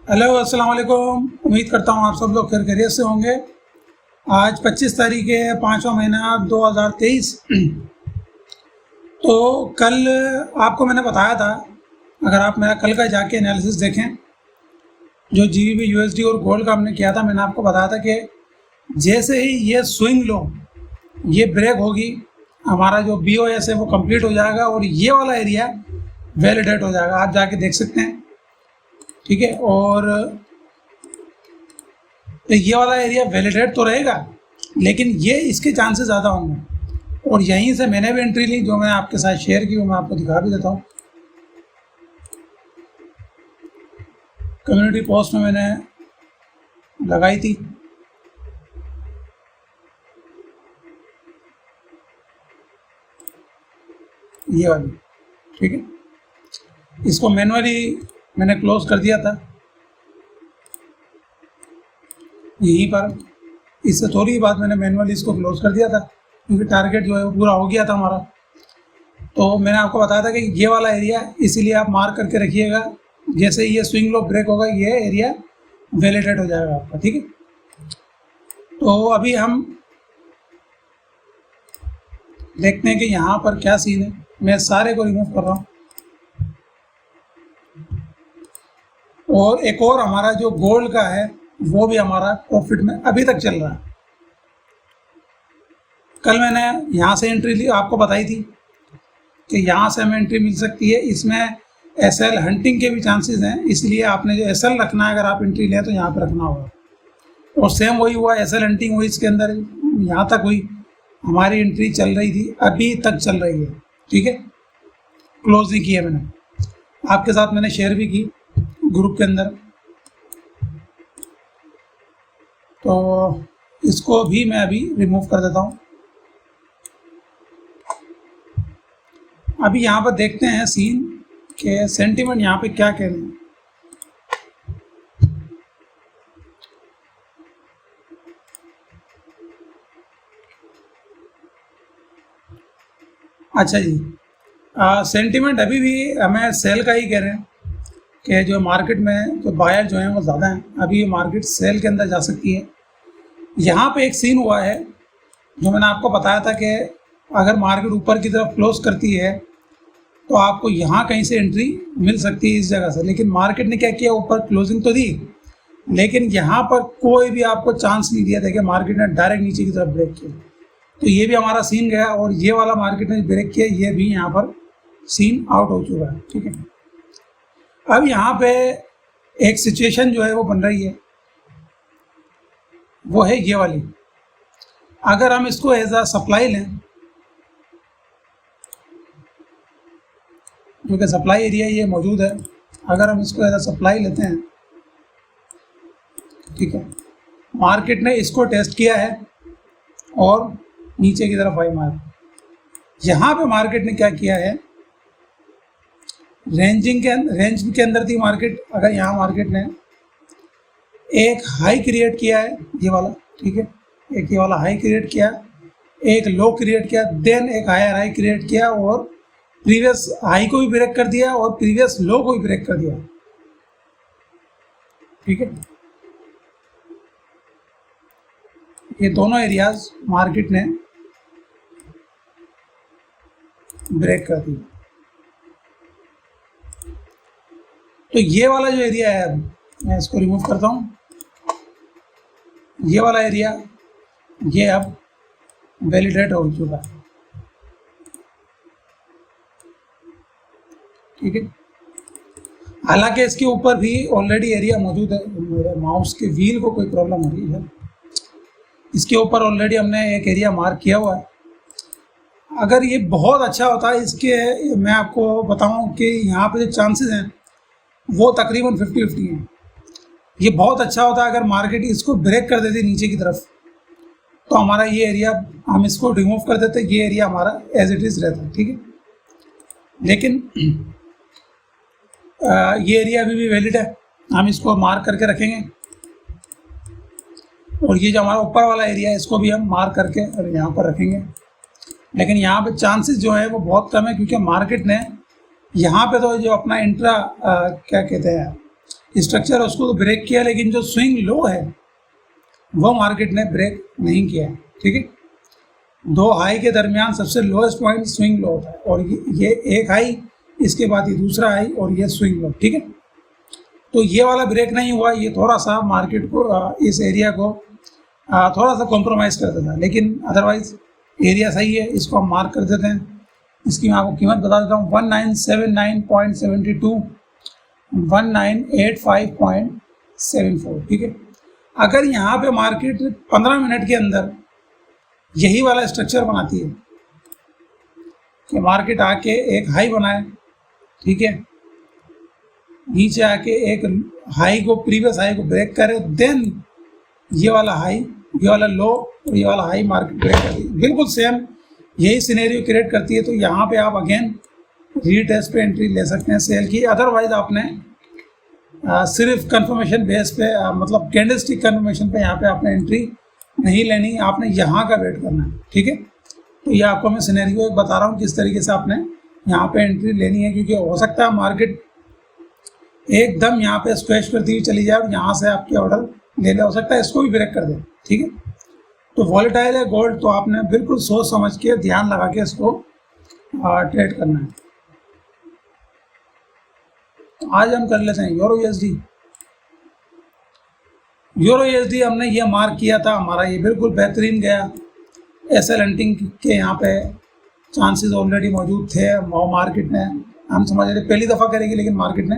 Hello अस्सलाम वालेकुम। उम्मीद करता हूँ आप सब लोग खैरियत से होंगे। आज 25 तारीख है, 5वां महीना 2023। तो कल आपको मैंने बताया था, अगर आप मेरा कल का जाके एनालिसिस देखें, जो GBP USD और गोल्ड का हमने किया था, मैंने आपको बताया था कि जैसे ही ये स्विंग लो, ये ब्रेक होगी, हमारा जो BOS है वो कंप्लीट हो जाएगा और ये वाला एरिया वैलिडेट हो जाएगा। आप जाके देख सकते हैं, ठीक है। और तो ये वाला एरिया वैलिडेट तो रहेगा, लेकिन ये इसके चांसेस ज़्यादा होंगे। और यहीं से मैंने भी एंट्री ली, जो मैं आपके साथ शेयर की, वो मैं आपको दिखा भी देता हूँ। कम्युनिटी पोस्ट में मैंने लगाई थी, ये वाली, ठीक है। इसको मैनुअली मैंने क्लोज कर दिया था यहीं पर। इससे थोड़ी ही बाद मैंने मैनुअली इसको क्लोज कर दिया था, क्योंकि टारगेट जो है वो पूरा हो गया था हमारा। तो मैंने आपको बताया था कि ये वाला एरिया, इसीलिए आप मार्क करके रखिएगा। जैसे ही ये स्विंग लो ब्रेक होगा, ये एरिया वैलिडेट हो जाएगा आपका, ठीक है। तो अभी हम देखते हैं कि यहाँ पर क्या सीन है। मैं सारे को रिमूव कर रहा हूँ। और एक और हमारा जो गोल्ड का है, वो भी हमारा प्रॉफिट में अभी तक चल रहा है। कल मैंने यहाँ से एंट्री ली, आपको बताई थी कि यहाँ से हमें एंट्री मिल सकती है। इसमें SL हंटिंग के भी चांसेस हैं, इसलिए आपने जो SL रखना है, अगर आप एंट्री लें तो यहाँ पे रखना होगा। और सेम वही हुआ, SL हंटिंग हुई, इसके अंदर यहाँ तक हुई, हमारी एंट्री चल रही थी, अभी तक चल रही है, ठीक है। क्लोज नहीं किया मैंने, आपके साथ मैंने शेयर भी की ग्रुप के अंदर। तो इसको भी मैं अभी रिमूव कर देता हूँ। अभी यहाँ पर देखते हैं सीन के सेंटीमेंट यहाँ पे क्या कह रहे हैं। अच्छा जी, सेंटीमेंट अभी भी हमें सेल का ही कह रहे हैं कि जो मार्केट में जो बायर जो हैं वो ज़्यादा हैं। अभी ये मार्केट सेल के अंदर जा सकती है। यहाँ पे एक सीन हुआ है, जो मैंने आपको बताया था कि अगर मार्केट ऊपर की तरफ क्लोज करती है तो आपको यहाँ कहीं से एंट्री मिल सकती है, इस जगह से। लेकिन मार्केट ने क्या किया, ऊपर क्लोजिंग तो दी, लेकिन यहाँ पर कोई भी आपको चांस नहीं दिया। देखिए, मार्केट ने डायरेक्ट नीचे की तरफ ब्रेक किया, तो ये भी हमारा सीन गया। और ये वाला मार्केट ने ब्रेक किया, ये भी यहाँ पर सीन आउट हो चुका है, ठीक है। अब यहाँ पे एक सिचुएशन जो है वो बन रही है, वो है ये वाली। अगर हम इसको एज अ सप्लाई लें, क्योंकि सप्लाई एरिया ये मौजूद है, अगर हम इसको एज अ सप्लाई लेते हैं, ठीक है, मार्केट ने इसको टेस्ट किया है और नीचे की तरफ आई मार्केट। यहाँ पे मार्केट ने क्या किया है, रेंज के अंदर थी मार्केट। अगर यहाँ मार्केट ने एक हाई क्रिएट किया है, ये वाला, ठीक है, एक ये वाला हाई क्रिएट किया, एक लो क्रिएट किया, देन एक हायर हाई क्रिएट किया और प्रीवियस हाई को भी ब्रेक कर दिया और प्रीवियस लो को भी ब्रेक कर दिया, ठीक है। ये दोनों एरियाज मार्केट ने ब्रेक कर दिया। तो ये वाला जो एरिया है, मैं इसको रिमूव करता हूँ। ये वाला एरिया, ये अब वैलिडेट हो चुका है, ठीक है। हालांकि इसके ऊपर भी ऑलरेडी एरिया मौजूद है। मेरे माउस के व्हील को कोई प्रॉब्लम हो रही है, इसके ऊपर ऑलरेडी हमने एक एरिया मार्क किया हुआ है। अगर ये बहुत अच्छा होता है, इसके मैं आपको बताऊं कि यहाँ पे जो चांसेस हैं वो तकरीबन 50-50 हैं। ये बहुत अच्छा होता है अगर मार्केट इसको ब्रेक कर देती नीचे की तरफ, तो हमारा ये एरिया, हम इसको रिमूव कर देते, ये एरिया हमारा एज इट इज़ रहता है, ठीक है। लेकिन ये एरिया अभी भी वैलिड है, हम इसको मार्क करके रखेंगे। और ये जो हमारा ऊपर वाला एरिया है, इसको भी हम मार्क करके और यहाँ पर रखेंगे। लेकिन यहाँ पे चांसेस जो है वो बहुत कम है, क्योंकि मार्केट ने यहाँ पे तो जो अपना इंट्रा क्या कहते हैं, स्ट्रक्चर उसको तो ब्रेक किया, लेकिन जो स्विंग लो है वो मार्केट ने ब्रेक नहीं किया है। ठीक है, दो हाई के दरमियान सबसे लोएस्ट पॉइंट स्विंग लो होता है, और ये एक हाई, इसके बाद ये दूसरा हाई, और ये स्विंग लो। ठीक है, तो ये वाला ब्रेक नहीं हुआ, ये थोड़ा सा मार्केट को इस एरिया को थोड़ा सा कॉम्प्रोमाइज़ कर देता है, लेकिन अदरवाइज एरिया सही है, इसको हम मार्क कर देते हैं। इसकी मैं आपको कीमत बता देता हूँ, 1979.72, 1985.74। ठीक है, अगर यहाँ पे मार्केट 15 मिनट के अंदर यही वाला स्ट्रक्चर बनाती है कि मार्केट आके एक हाई बनाए, ठीक है, नीचे आके एक हाई को, प्रीवियस हाई को ब्रेक करे, देन ये वाला हाई, ये वाला लो और ये वाला हाई मार्केट ब्रेक करती है, बिल्कुल सेम यही सिनेरियो क्रिएट करती है। तो यहाँ पे आप अगेन रीटेस्ट पे एंट्री ले सकते हैं सेल की। अदरवाइज आपने सिर्फ कंफर्मेशन बेस पे मतलब कैंडलस्टिक कंफर्मेशन पे यहाँ पे आपने एंट्री नहीं लेनी, आपने यहाँ का वेट करना है। ठीक है, तो ये आपको मैं सिनेरियो बता रहा हूँ किस तरीके से आपने यहाँ पे एंट्री लेनी है, क्योंकि हो सकता है मार्केट एकदम यहाँ पे स्क्वैश करती हुई चली जाए और यहाँ से आपके ऑर्डर ले ले, हो सकता है इसको भी ब्रेक कर दे। ठीक है, तो वॉलेटाइल है गोल्ड, तो आपने बिल्कुल सोच समझ के ध्यान लगा के इसको ट्रेड करना है। तो आज हम कर लेते हैं यूरो यूएसडी। यूरो यूएसडी हमने ये मार्क किया था, हमारा ये बिल्कुल बेहतरीन गया। एसएल हंटिंग के यहाँ पे चांसेस ऑलरेडी मौजूद थे, मार्केट ने, हम समझ रहे पहली दफ़ा करेगी, लेकिन मार्केट ने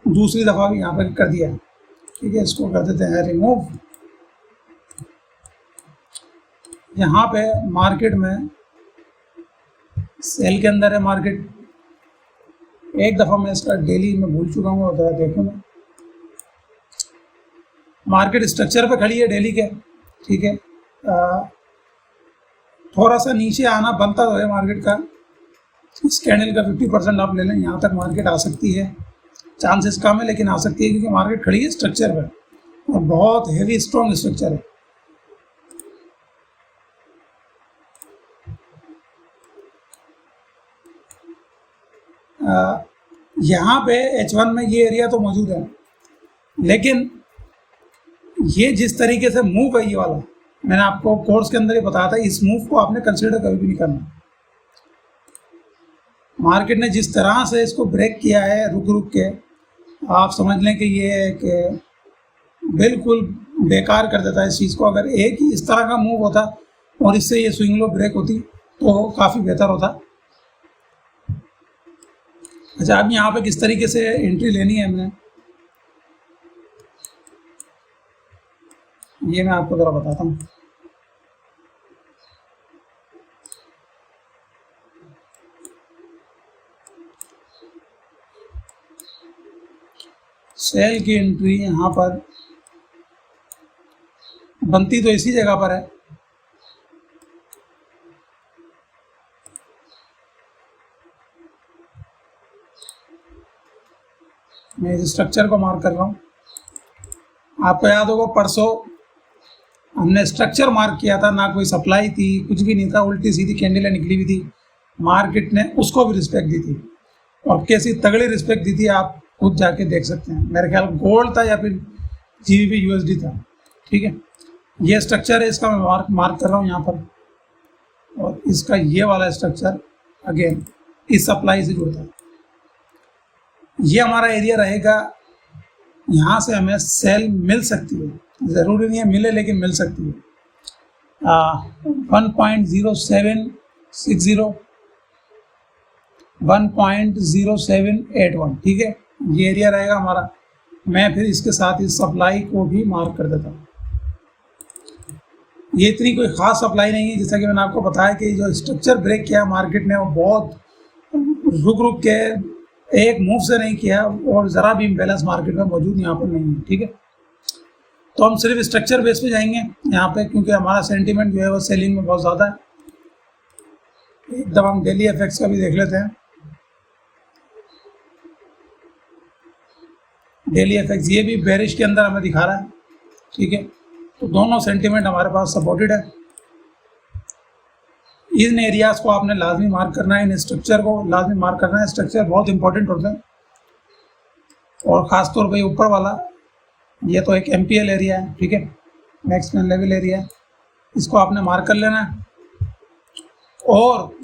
दूसरी दफ़ा भी यहाँ पर कर दिया। ठीक है, इसको कर देते हैं रिमूव। यहाँ पे मार्केट में सेल के अंदर है मार्केट। एक दफ़ा मैं इसका डेली में भूल चुका हूँ, ज़रा देखूँगा। मार्केट स्ट्रक्चर पे खड़ी है डेली के। ठीक है, थोड़ा सा नीचे आना बनता तो है मार्केट का, इस कैंडल का 50% आप ले लें, यहाँ तक मार्केट आ सकती है। चांसेस कम है लेकिन आ सकती है, क्योंकि मार्केट खड़ी है स्ट्रक्चर पर और बहुत हेवी स्ट्रॉन्ग स्ट्रक्चर है। यहाँ पे H1 में ये एरिया तो मौजूद है, लेकिन ये जिस तरीके से मूव है, ये वाला मैंने आपको कोर्स के अंदर ही बताया था, इस मूव को आपने कंसीडर कभी भी नहीं करना। मार्केट ने जिस तरह से इसको ब्रेक किया है रुक रुक के, आप समझ लें कि ये बिल्कुल बेकार कर देता है इस चीज़ को। अगर एक ही इस तरह का मूव होता और इससे ये स्विंग लो ब्रेक होती तो काफ़ी बेहतर होता। अच्छा, अब यहाँ पे किस तरीके से एंट्री लेनी है हमने, ये मैं आपको ज़रा बताता हूँ। सेल की एंट्री यहाँ पर बनती तो इसी जगह पर है। मैं इस स्ट्रक्चर को मार्क कर रहा हूँ। आपको याद होगा परसों हमने स्ट्रक्चर मार्क किया था, ना कोई सप्लाई थी, कुछ भी नहीं था, उल्टी सीधी कैंडलें निकली हुई थी। मार्केट ने उसको भी रिस्पेक्ट दी थी, और कैसी तगड़ी रिस्पेक्ट दी थी आप खुद जाके देख सकते हैं। मेरे ख्याल गोल्ड था या फिर जीबीपी यूएसडी था। ठीक है, ये स्ट्रक्चर है, इसका मैं मार्क कर रहा हूँ यहाँ पर, और इसका ये वाला स्ट्रक्चर अगेन इस सप्लाई से जुड़ता है। ये हमारा एरिया रहेगा, यहाँ से हमें सेल मिल सकती है, ज़रूरी नहीं है मिले, लेकिन मिल सकती है। 1.0760, 1.0781। ठीक है, ये एरिया रहेगा हमारा। मैं फिर इसके साथ इस सप्लाई को भी मार्क कर देता हूँ। ये इतनी कोई ख़ास सप्लाई नहीं है, जैसा कि मैंने आपको बताया कि जो स्ट्रक्चर ब्रेक किया मार्केट ने, वो बहुत रुक रुक के एक मूव से नहीं किया, और ज़रा भी इम्बैलेंस मार्केट में मौजूद यहाँ पर नहीं है। ठीक है, तो हम सिर्फ स्ट्रक्चर बेस पे जाएंगे यहाँ पे, क्योंकि हमारा सेंटीमेंट जो है वो सेलिंग में बहुत ज़्यादा है। एकदम हम डेली एफएक्स का भी देख लेते हैं। डेली एफएक्स ये भी बेरिश के अंदर हमें दिखा रहा है। ठीक है, तो दोनों सेंटीमेंट हमारे पास सपोर्टेड है। इन एरियाज़ को आपने लाजमी मार्क करना है, इन स्ट्रक्चर को लाजमी मार्क करना है। स्ट्रक्चर बहुत इंपॉर्टेंट होते हैं। और ख़ास तौर पे ऊपर वाला, ये तो एक MPL एरिया है, ठीक है, मैक्सिमम लेवल एरिया है, इसको आपने मार्क कर लेना है। और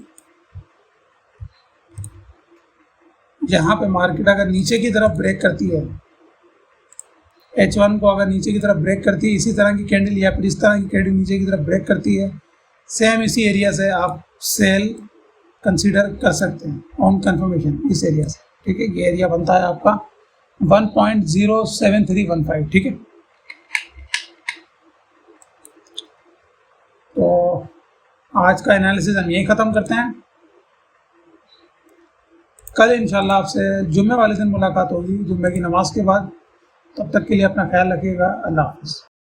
यहाँ पे मार्केट अगर नीचे की तरफ ब्रेक करती है, H1 को अगर नीचे की तरफ ब्रेक करती है, इसी तरह की कैंडल या फिर इस तरह की कैंडल नीचे की तरफ ब्रेक करती है, सेम इसी एरिया से आप सेल कंसीडर कर सकते हैं ऑन कंफर्मेशन, इस एरिया से, ठीक है। ये एरिया बनता है आपका 1.07315, ठीक है। तो आज का एनालिसिस हम यही ख़त्म करते हैं। कल इंशाल्लाह आपसे जुम्मे वाले दिन मुलाकात होगी, जुम्मे की नमाज के बाद। तब तक के लिए अपना ख्याल रखिएगा। अल्लाह हाफ़िज़।